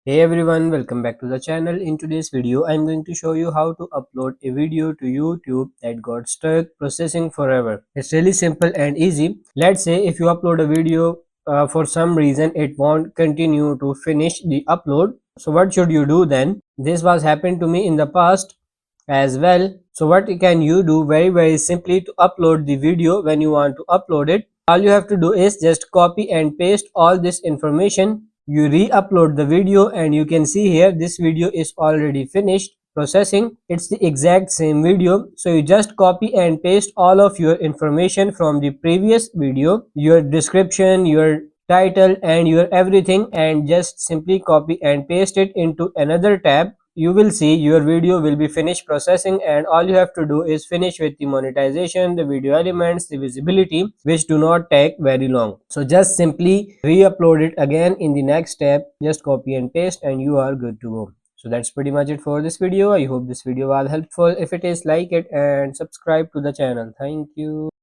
Hey everyone, welcome back to the channel. In today's video, I'm going to show you how to upload a video to YouTube that got stuck processing forever. It's really simple and easy. Let's say if you upload a video for some reason it won't continue to finish the upload. So what should you do then? This was happened to me in the past as well. So what can you do? Very simply, to upload the video when you want to upload it, all you have to do is just copy and paste all this information. You re-upload the video and you can see here this video is already finished processing. It's the exact same video, so you just copy and paste all of your information from the previous video, your description, your title and your everything, and just simply copy and paste it into another tab. You will see your video will be finished processing, and all you have to do is finish with the monetization, the video elements, the visibility, which do not take very long. So just simply re-upload it again in the next step, just copy and paste and you are good to go. So that's pretty much it for this video. I hope this video was helpful. If it is, like it and subscribe to the channel. Thank you.